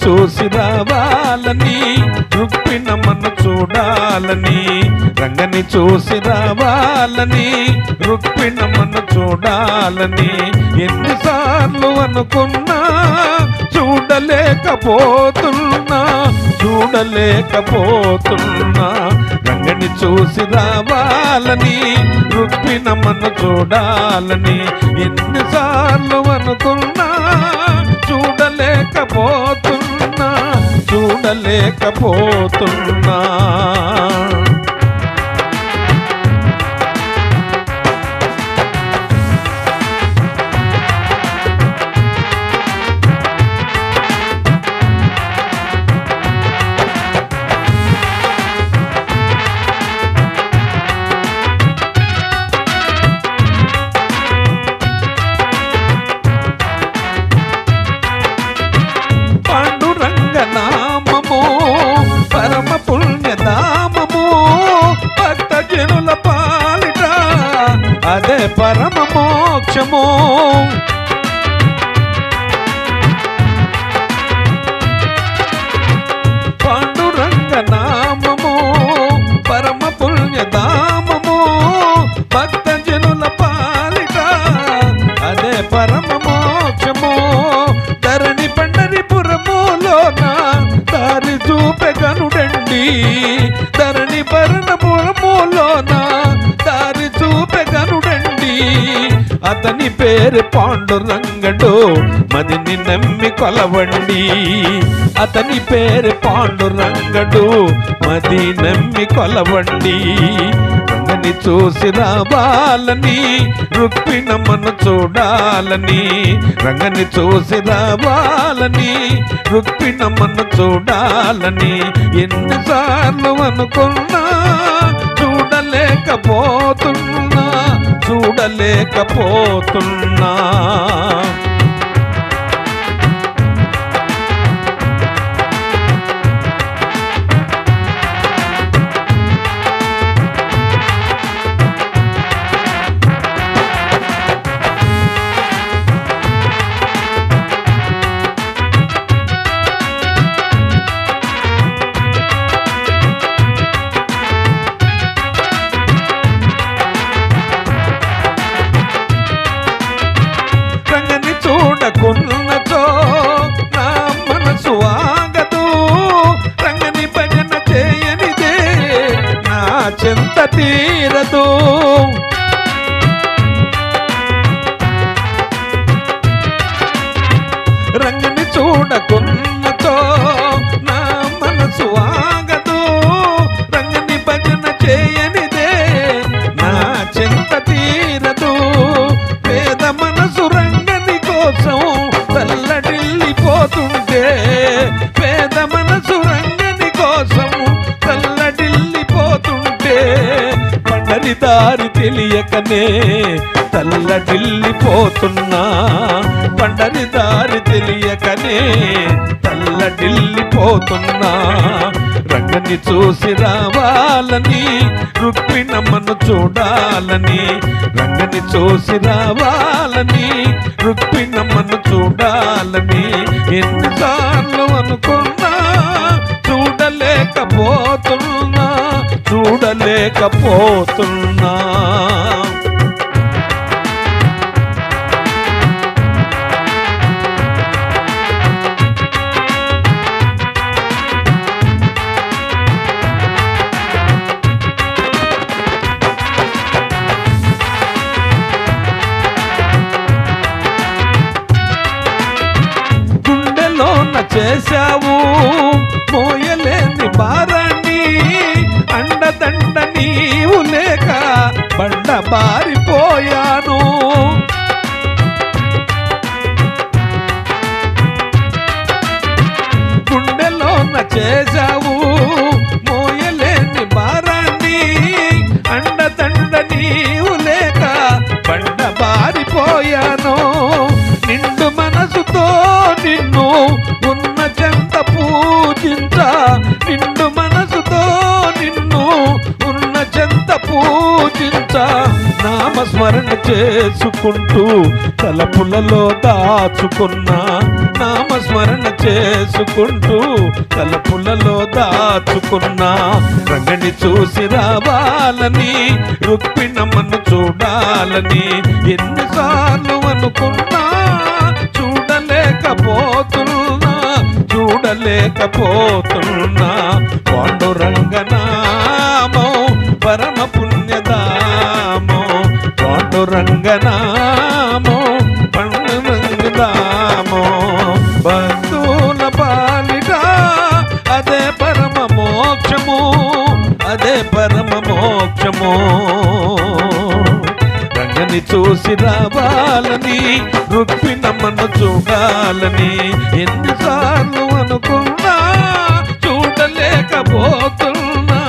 చూసి రావాలని, రుక్మిణమ్మను చూడాలని, రంగని చూసి రావాలని, రుక్మిణమ్మను చూడాలని ఎన్నిసార్లు అనుకున్నా చూడలేకపోతున్నా, చూడలేకపోతున్నా. రంగని చూసి రావాలని, రుక్మిణమ్మను చూడాలని ఎన్నిసార్లు అనుకున్నా చూడలేకపోతున్నా, చూడలేకపోతున్నా. నామము పరమ పుణ్యధామము, భక్త జనుల పాలిట అదే పరమ మోక్షము. పాండురంగ నామము పరమ పుణ్యధామము, భక్త జనుల పాలిట అదే పరమ మోక్షము. ధరణి పండరిపురములోన దారి చూపె గనుడండి, ధరణి పరణపురములోన దారి చూపె గనుడండి. అతని పేరు పాండురంగడు, మదిని నమ్మి కొలవండి. అతని పేరు పాండురంగడు, మది నమ్మి కొలవండి. రంగని చూసి రావాలని, రుక్మిణమ్మను చూడాలని, రంగని చూసి రావాలని, రుక్మిణమ్మను చూడాలని ఎన్నిసార్లు అనుకున్నా చూడలేకపోతున్నా, చూడలేకపోతున్నా. చూడకున్నచో నా మనసు ఆగదు, రంగని భజన చేయనిదే నా చింత తీరదు. రంగని చూడకున్నచో నా మనసు ఆగదు, రంగని భజన చేయనిదే నా చింత తీరదు. పేద మనసు రంగని కోసం తల్లడిల్లిపోతుంటే, పేద మనసు రంగని కోసం తల్లడిల్లిపోతుంటే, పండరి దారి తెలియకనే తల్లడిల్లిపోతున్నా, పండరి దారి తెలియకనే తల్లడిల్లిపోతున్నా. రంగని చూసి రావాలని, రుక్మిణమ్మను చూడాలని, రంగని చూసి రావాలని, రుక్మిణమ్మను చూడాలని ఎన్నిసార్లు అనుకున్నా చూడలేకపోతున్నా, చూడలేకపోతున్నా. చేశావు మోయలేని భారాన్ని, అండదండ నీవు లేక బండ బారిపోయాను. గుండెలోన చేశావు మోయలేని భారాన్ని, అండదండ నీవు లేక బండ బారిపోయాను. నిండు మనసుతో నిన్ను ఉన్న చెంత పూజించా, నిండు మనసుతో నిన్ను ఉన్న చెంత పూజించా. నామస్మరణ చేసుకుంటూ తలపులలో దాచుకున్నా, నామస్మరణ స్మరణ చేసుకుంటూ తలపులలో దాచుకున్నా రంగని చూసి రావాలని రుక్మిణమ్మను చూడాలని ఎన్నిసార్లు అనుకున్నా చూడలేకపోతున్నా పాండురంగనామో పరమ పుణ్యదామో పాండురంగనామో పండురంగనామో భక్తుల పాలిట అదే పరమ మోక్షము అదే పరమ మోక్షము రంగని చూసి రావాలని రుక్మిణమ్మను చూడాలని ఎన్నిసార్లు అనుకున్నా చూడలేకపోతున్నా